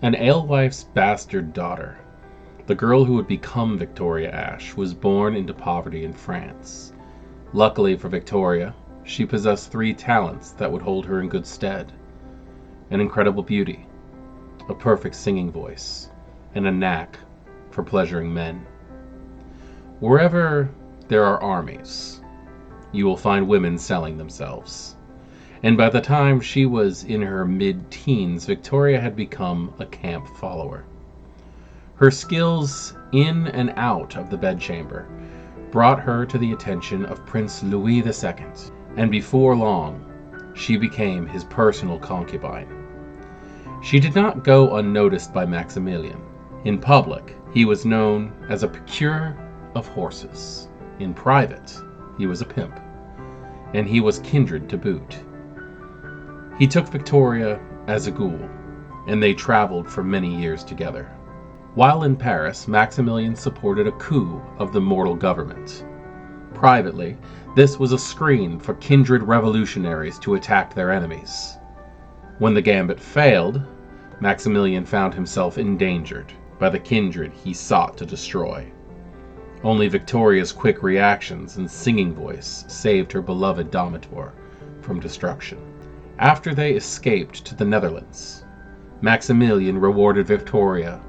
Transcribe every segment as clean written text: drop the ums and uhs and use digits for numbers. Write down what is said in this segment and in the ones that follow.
An alewife's bastard daughter, the girl who would become Victoria Ash was born into poverty in France. Luckily for Victoria, she possessed 3 talents that would hold her in good stead: an incredible beauty, a perfect singing voice, and a knack for pleasuring men. Wherever there are armies, you will find women selling themselves. And by the time she was in her mid-teens, Victoria had become a camp follower. Her skills in and out of the bedchamber brought her to the attention of Prince Louis II, and before long, she became his personal concubine. She did not go unnoticed by Maximilian. In public, he was known as a procurer of horses. In private, he was a pimp, and he was kindred to boot. He took Victoria as a ghoul, and they traveled for many years together. While in Paris, Maximilian supported a coup of the mortal government. Privately, this was a screen for kindred revolutionaries to attack their enemies. When the gambit failed, Maximilian found himself endangered by the kindred he sought to destroy. Only Victoria's quick reactions and singing voice saved her beloved domator from destruction. After they escaped to the Netherlands, Maximilian rewarded Victoria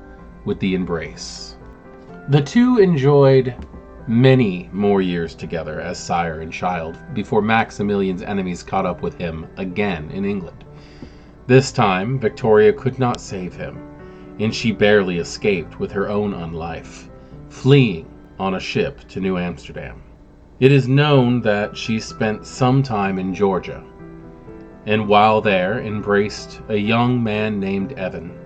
with the embrace. The two enjoyed many more years together as sire and child before Maximilian's enemies caught up with him again in England. This time, Victoria could not save him, and she barely escaped with her own unlife, fleeing on a ship to New Amsterdam. It is known that she spent some time in Georgia, and while there embraced a young man named Evan,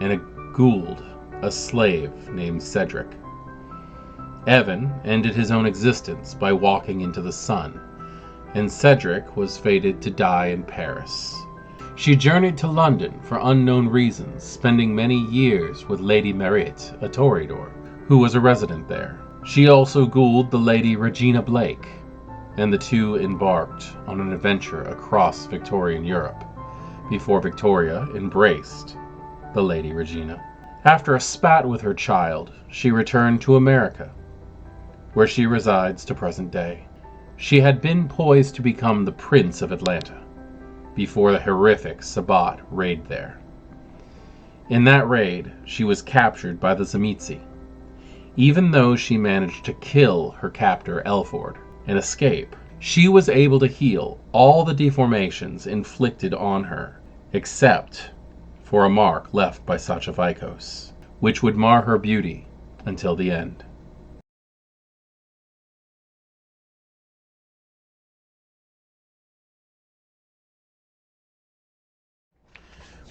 and a Gould, a slave named Cedric. Evan ended his own existence by walking into the sun, and Cedric was fated to die in Paris. She journeyed to London for unknown reasons, spending many years with Lady Mariette, a Toreador, who was a resident there. She also Gould the Lady Regina Blake, and the two embarked on an adventure across Victorian Europe, before Victoria embraced the Lady Regina. After a spat with her child, she returned to America, where she resides to present day. She had been poised to become the Prince of Atlanta before the horrific Sabbat raid there. In that raid, she was captured by the Tzimisce. Even though she managed to kill her captor Elford and escape, she was able to heal all the deformations inflicted on her, except for a mark left by Sachavikos, which would mar her beauty until the end.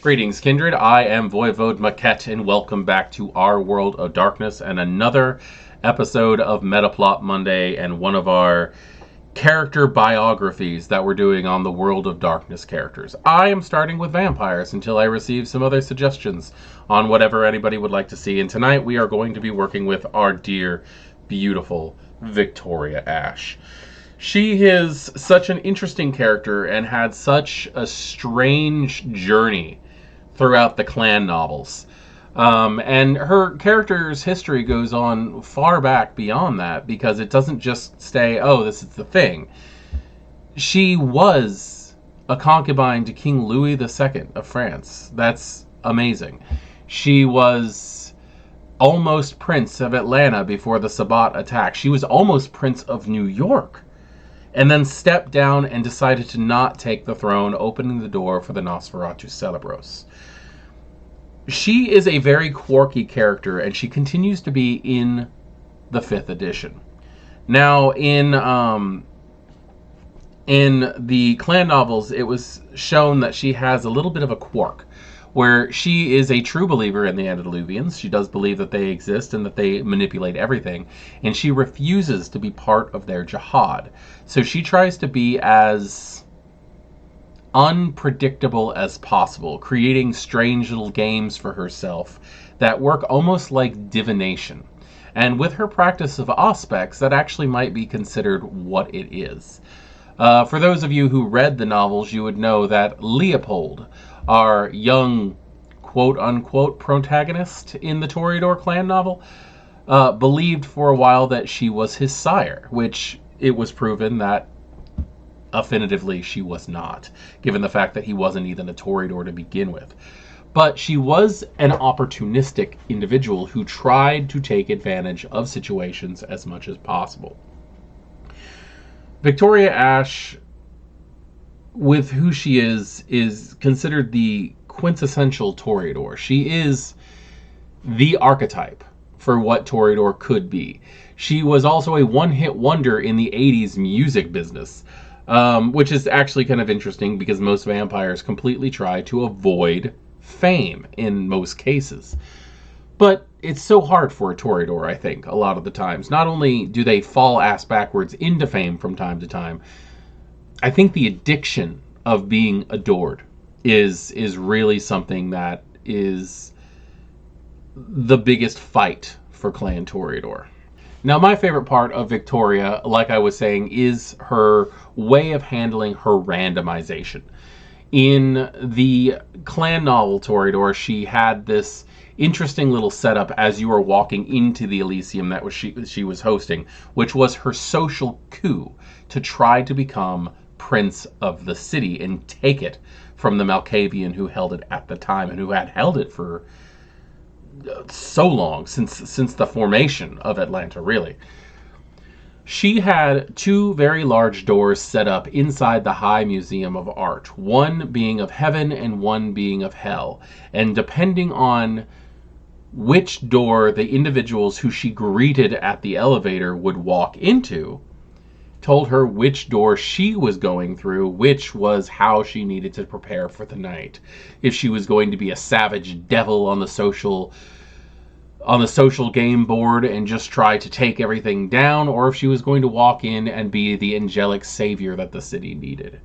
Greetings, kindred. I am Voivode Maquette, and welcome back to our World of Darkness and another episode of Metaplot Monday and one of our character biographies that we're doing on the World of Darkness characters. I am starting with vampires until I receive some other suggestions on whatever anybody would like to see. And tonight we are going to be working with our dear, beautiful Victoria Ash. She is such an interesting character and had such a strange journey throughout the clan novels. And her character's history goes on far back beyond that, because it doesn't just stay, oh, this is the thing. She was a concubine to King Louis II of France. That's amazing. She was almost Prince of Atlanta before the Sabbat attack. She was almost Prince of New York, and then stepped down and decided to not take the throne, opening the door for the Nosferatu Celebros. She is a very quirky character, and she continues to be in the 5th edition. Now, in the clan novels, it was shown that she has a little bit of a quirk, where she is a true believer in the Antediluvians. She does believe that they exist and that they manipulate everything, and she refuses to be part of their jihad. So she tries to be as unpredictable as possible, creating strange little games for herself that work almost like divination. And with her practice of auspex, that actually might be considered what it is. For those of you who read the novels, you would know that Leopold, our young quote-unquote protagonist in the Toreador clan novel, believed for a while that she was his sire, which it was proven that affirmatively she was not, given the fact that he wasn't even a Toreador to begin with. But she was an opportunistic individual who tried to take advantage of situations as much as possible. Victoria Ash, with who she is considered the quintessential Toreador. She is the archetype for what Toreador could be. She was also a one-hit wonder in the 80s music business, which is actually kind of interesting because most vampires completely try to avoid fame in most cases. But it's so hard for a Toreador, I think, a lot of the times. Not only do they fall ass backwards into fame from time to time, I think the addiction of being adored is really something that is the biggest fight for Clan Toreador. Now, my favorite part of Victoria, like I was saying, is her way of handling her randomization. In the clan novel Toreador, she had this interesting little setup as you were walking into the Elysium that was she was hosting, which was her social coup to try to become prince of the city and take it from the Malkavian who held it at the time and who had held it for so long, since the formation of Atlanta, really. She had two very large doors set up inside the High Museum of Art, one being of heaven and one being of hell. And depending on which door the individuals who she greeted at the elevator would walk into, told her which door she was going through, which was how she needed to prepare for the night. If she was going to be a savage devil on the social game board and just try to take everything down, or if she was going to walk in and be the angelic savior that the city needed.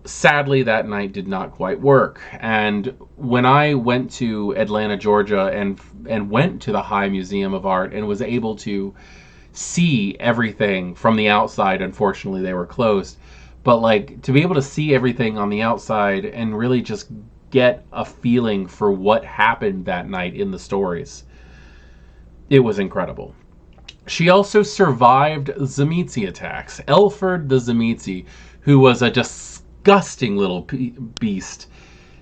Sadly, that night did not quite work. And when I went to Atlanta, Georgia, and went to the High Museum of Art and was able to see everything from the outside, unfortunately they were closed, but like to be able to see everything on the outside and really just get a feeling for what happened that night in the stories, it was incredible. She also survived Tzimisce attacks. Elford the Tzimisce, who was a disgusting little beast,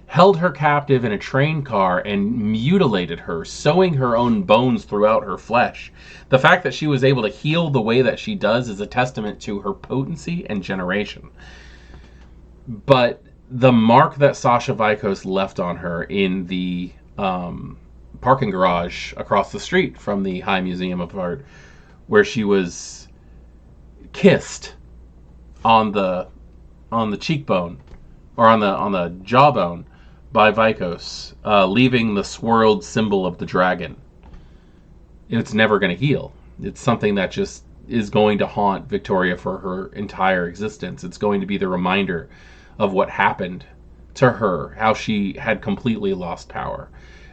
held her captive in a train car and mutilated her, sewing her own bones throughout her flesh. The fact that she was able to heal the way that she does is a testament to her potency and generation. But the mark that Sasha Vikos left on her in the parking garage across the street from the High Museum of Art, where she was kissed on the cheekbone or on the jawbone by Vikos, leaving the swirled symbol of the dragon. It's never going to heal. It's something that just is going to haunt Victoria for her entire existence. It's going to be the reminder of what happened to her, how she had completely lost power,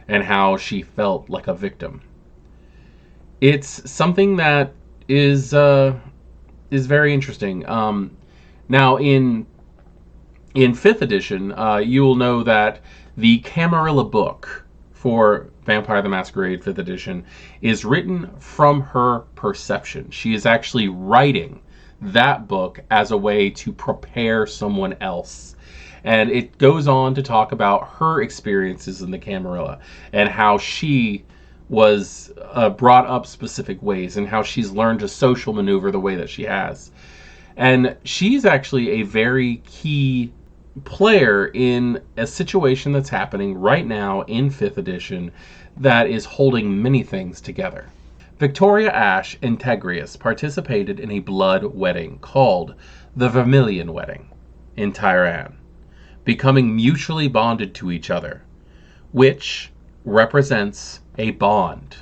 and how she felt like a victim. It's something that is very interesting. Now, in 5th edition, you will know that the Camarilla book for Vampire the Masquerade 5th edition is written from her perception. She is actually writing that book as a way to prepare someone else. And it goes on to talk about her experiences in the Camarilla and how she was brought up specific ways and how she's learned to social maneuver the way that she has. And she's actually a very key player in a situation that's happening right now in 5th edition that is holding many things together. Victoria Ash and Tegrius participated in a blood wedding called the Vermilion Wedding in Tyran, becoming mutually bonded to each other, which represents a bond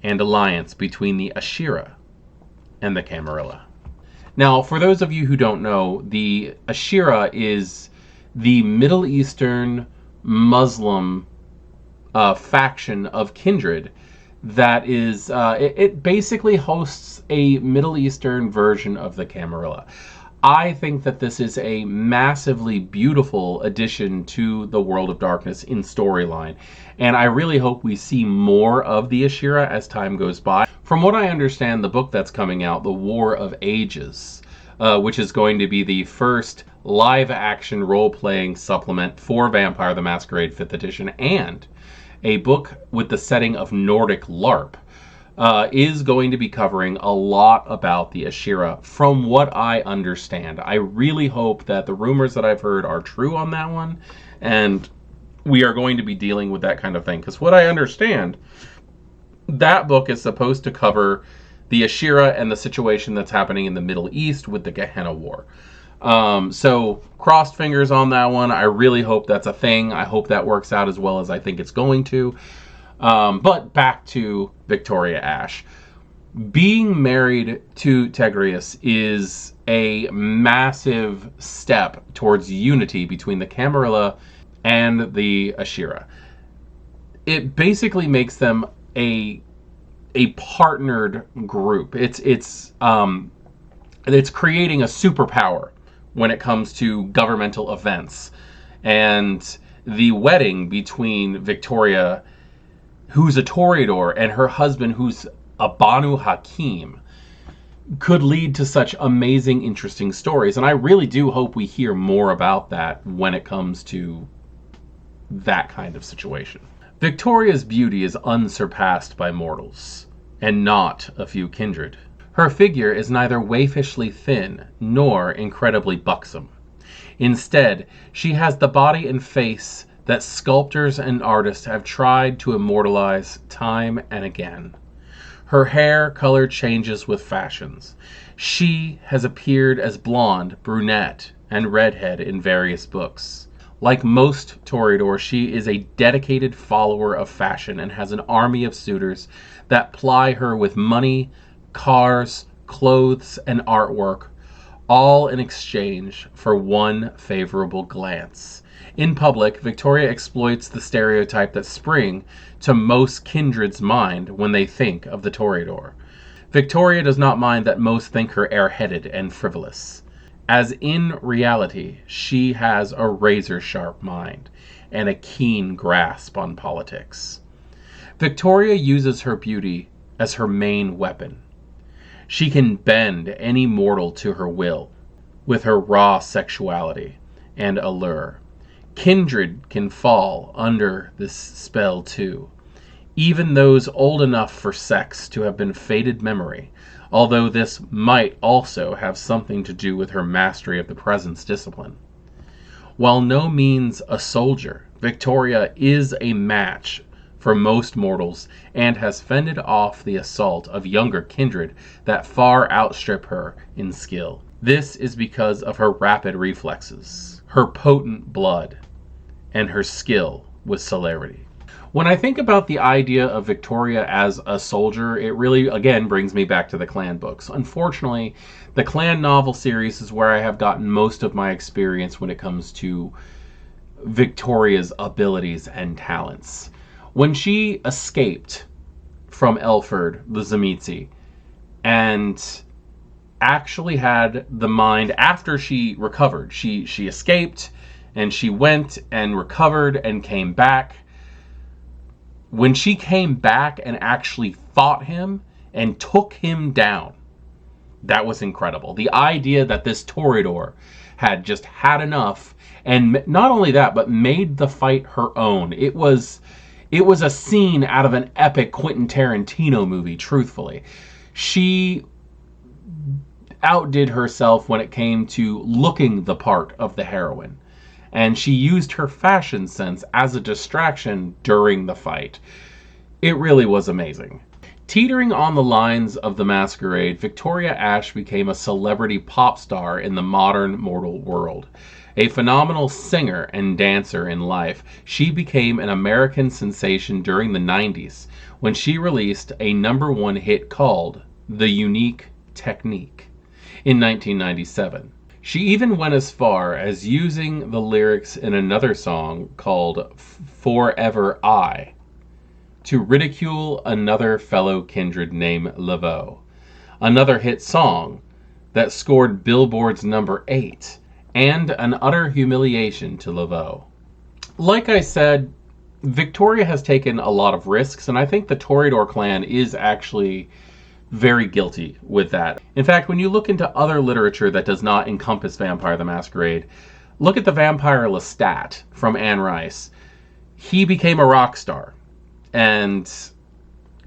and alliance between the Ashira and the Camarilla. Now, for those of you who don't know, the Ashira is the Middle Eastern Muslim faction of Kindred that is, it basically hosts a Middle Eastern version of the Camarilla. I think that this is a massively beautiful addition to the World of Darkness in storyline, and I really hope we see more of the Ashira as time goes by. From what I understand, the book that's coming out, The War of Ages, which is going to be the first live-action role-playing supplement for Vampire the Masquerade 5th edition, and a book with the setting of Nordic LARP, is going to be covering a lot about the Ashira, from what I understand. I really hope that the rumors that I've heard are true on that one, and we are going to be dealing with that kind of thing. Because what I understand, that book is supposed to cover the Ashira and the situation that's happening in the Middle East with the Gehenna War. So crossed fingers on that one. I really hope that's a thing. I hope that works out as well as I think it's going to. But back to Victoria Ash. Being married to Tegrius is a massive step towards unity between the Camarilla and the Ashira. It basically makes them a partnered group. It's creating a superpower when it comes to governmental events. And the wedding between Victoria, who's a Toreador, and her husband, who's a Banu Hakim, could lead to such amazing, interesting stories. And I really do hope we hear more about that when it comes to that kind of situation. Victoria's beauty is unsurpassed by mortals, and not a few kindred. Her figure is neither waifishly thin nor incredibly buxom. Instead, she has the body and face that sculptors and artists have tried to immortalize time and again. Her hair color changes with fashions. She has appeared as blonde, brunette, and redhead in various books. Like most Toreador, she is a dedicated follower of fashion and has an army of suitors that ply her with money, cars, clothes, and artwork, all in exchange for one favorable glance. In public, Victoria exploits the stereotype that spring to most kindred's mind when they think of the Toreador. Victoria does not mind that most think her airheaded and frivolous, as in reality she has a razor-sharp mind and a keen grasp on politics. Victoria uses her beauty as her main weapon. She can bend any mortal to her will with her raw sexuality and allure. Kindred can fall under this spell too, even those old enough for sex to have been faded memory, although this might also have something to do with her mastery of the presence discipline. While no means a soldier, Victoria is a match for most mortals and has fended off the assault of younger kindred that far outstrip her in skill. This is because of her rapid reflexes, her potent blood, and her skill with celerity. When I think about the idea of Victoria as a soldier, it really, again, brings me back to the Clan books. Unfortunately, the Clan novel series is where I have gotten most of my experience when it comes to Victoria's abilities and talents. When she escaped from Elford, the Tzimisce, and actually had the mind, after she recovered, she escaped, and she went and recovered and came back. When she came back and actually fought him and took him down, that was incredible. The idea that this Toreador had just had enough, and not only that, but made the fight her own. It was a scene out of an epic Quentin Tarantino movie, truthfully. She outdid herself when it came to looking the part of the heroine. And she used her fashion sense as a distraction during the fight. It really was amazing. Teetering on the lines of the masquerade, Victoria Ash became a celebrity pop star in the modern mortal world. A phenomenal singer and dancer in life, she became an American sensation during the 90s when she released a #1 hit called The Unique Technique in 1997. She even went as far as using the lyrics in another song called Forever I to ridicule another fellow kindred named Laveau, another hit song that scored Billboard's number 8, and an utter humiliation to Laveau. Like I said, Victoria has taken a lot of risks, and I think the Toreador clan is actually very guilty with that. In fact, when you look into other literature that does not encompass Vampire the Masquerade, look at the vampire Lestat from Anne Rice. He became a rock star. And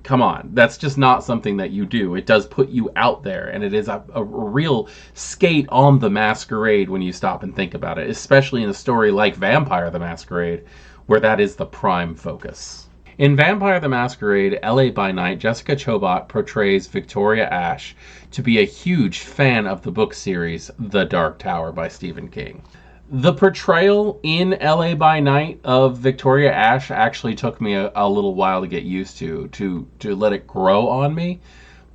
come on, that's just not something that you do. It does put you out there, and it is a real skate on the masquerade when you stop and think about it, especially in a story like Vampire the Masquerade, where that is the prime focus. In Vampire the Masquerade, LA by Night, Jessica Chobot portrays Victoria Ash to be a huge fan of the book series The Dark Tower by Stephen King. The portrayal in LA by Night of Victoria Ash actually took me a little while to get used to let it grow on me.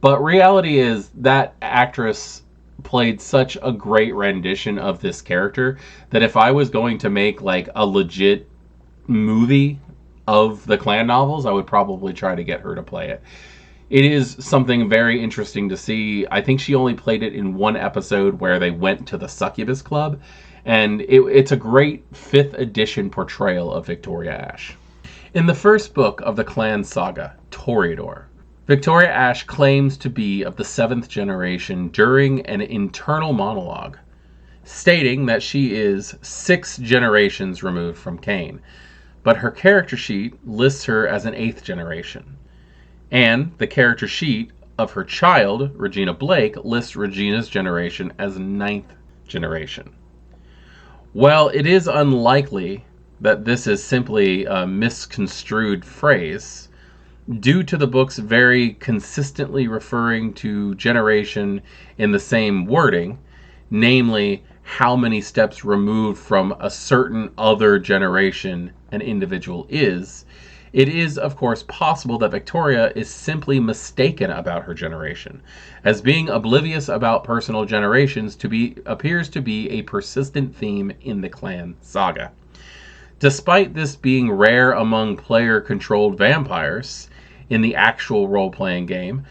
But reality is that actress played such a great rendition of this character that if I was going to make like a legit movie of the clan novels, I would probably try to get her to play it. It is something very interesting to see. I think she only played it in one episode where they went to the Succubus Club. And it's a great 5th edition portrayal of Victoria Ash. In the first book of the clan saga, Toreador, Victoria Ash claims to be of the 7th generation during an internal monologue, stating that she is 6 generations removed from Cain, but her character sheet lists her as an 8th generation. And the character sheet of her child, Regina Blake, lists Regina's generation as 9th generation. Well, it is unlikely that this is simply a misconstrued phrase, due to the book's very consistently referring to generation in the same wording, namely how many steps removed from a certain other generation an individual is. It is, of course, possible that Victoria is simply mistaken about her generation, as being oblivious about personal generations appears to be a persistent theme in the clan saga. Despite this being rare among player-controlled vampires in the actual role-playing game,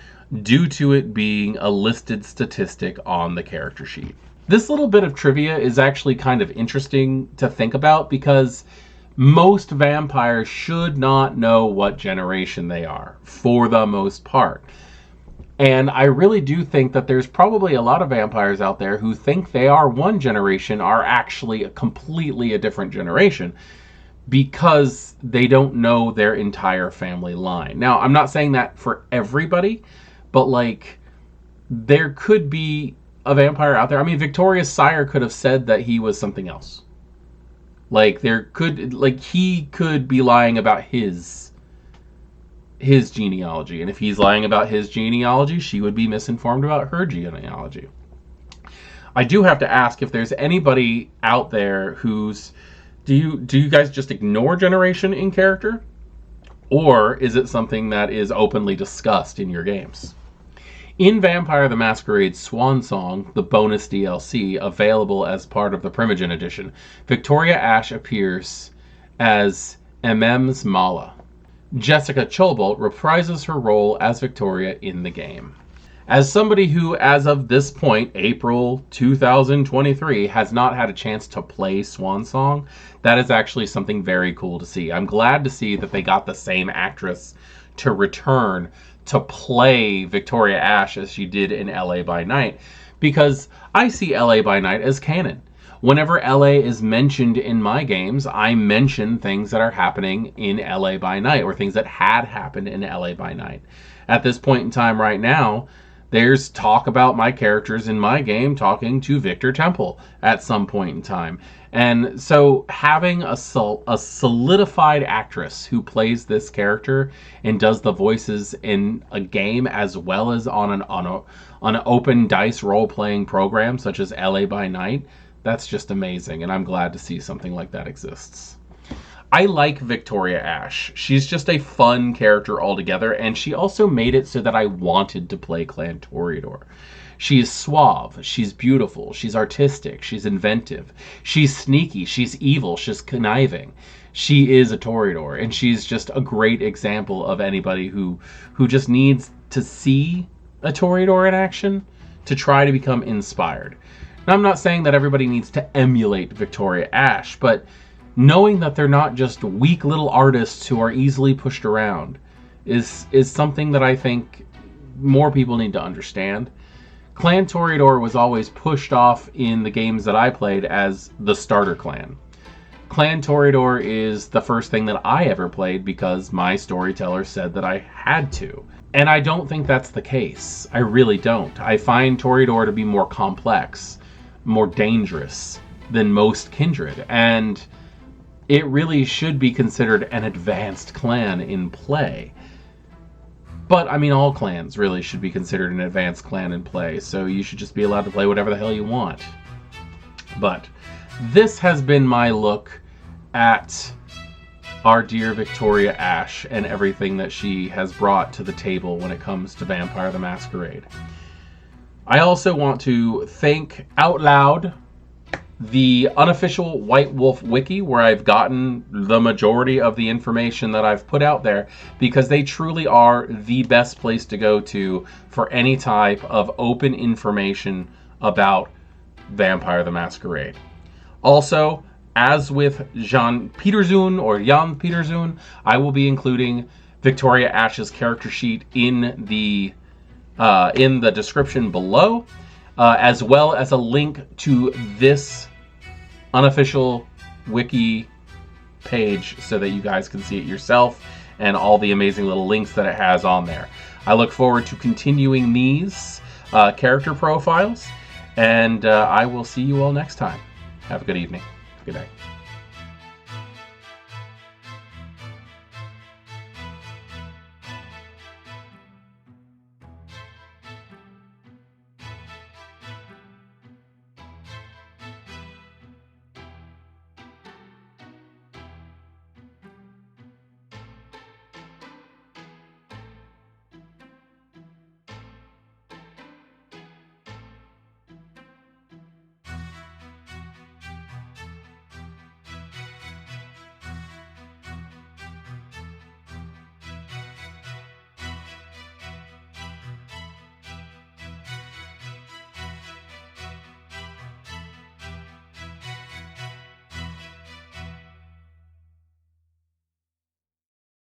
due to it being a listed statistic on the character sheet. This little bit of trivia is actually kind of interesting to think about because most vampires should not know what generation they are, for the most part. And I really do think that there's probably a lot of vampires out there who think they are one generation, are actually completely a different generation, because they don't know their entire family line. Now, I'm not saying that for everybody, but like, there could be a vampire out there. I mean, Victoria's sire could have said that he was something else. Like, he could be lying about his genealogy. And if he's lying about his genealogy, she would be misinformed about her genealogy. I do have to ask if there's anybody out there who's... Do you guys just ignore generation in character? Or is it something that is openly discussed in your games? In Vampire the Masquerade Swan Song, the bonus DLC, available as part of the Primogen edition, Victoria Ash appears as Mm's Mala. Jessica Chobot reprises her role as Victoria in the game. As somebody who, as of this point, April 2023, has not had a chance to play Swan Song, that is actually something very cool to see. I'm glad to see that they got the same actress to return to play Victoria Ash as she did in LA by Night, because I see LA by Night as canon. Whenever LA is mentioned in my games, I mention things that are happening in LA by Night, or things that had happened in LA by Night. At this point in time right now, there's talk about my characters in my game talking to Victor Temple at some point in time. And so having a solidified actress who plays this character and does the voices in a game as well as on an open dice role-playing program such as LA by Night, that's just amazing. And I'm glad to see something like that exists. I like Victoria Ash. She's just a fun character altogether, and she also made it so that I wanted to play Clan Toreador. She is suave, she's beautiful, she's artistic, she's inventive, she's sneaky, she's evil, she's conniving. She is a Toreador, and she's just a great example of anybody who just needs to see a Toreador in action to try to become inspired. Now, I'm not saying that everybody needs to emulate Victoria Ash, but knowing that they're not just weak little artists who are easily pushed around is something that I think more people need to understand. Clan Toreador was always pushed off in the games that I played as the starter clan. Clan Toreador is the first thing that I ever played because my storyteller said that I had to. And I don't think that's the case. I really don't. I find Toreador to be more complex, more dangerous than most Kindred, and it really should be considered an advanced clan in play. But, I mean, all clans really should be considered an advanced clan in play, so you should just be allowed to play whatever the hell you want. But this has been my look at our dear Victoria Ash and everything that she has brought to the table when it comes to Vampire the Masquerade. I also want to thank out loud the unofficial White Wolf Wiki, where I've gotten the majority of the information that I've put out there, because they truly are the best place to go to for any type of open information about Vampire the Masquerade. Also, as with Jan Peterzoon, I will be including Victoria Ash's character sheet in the description below, as well as a link to this unofficial wiki page so that you guys can see it yourself and all the amazing little links that it has on there. I look forward to continuing these character profiles, and I will see you all next time. Have a good evening. Good night.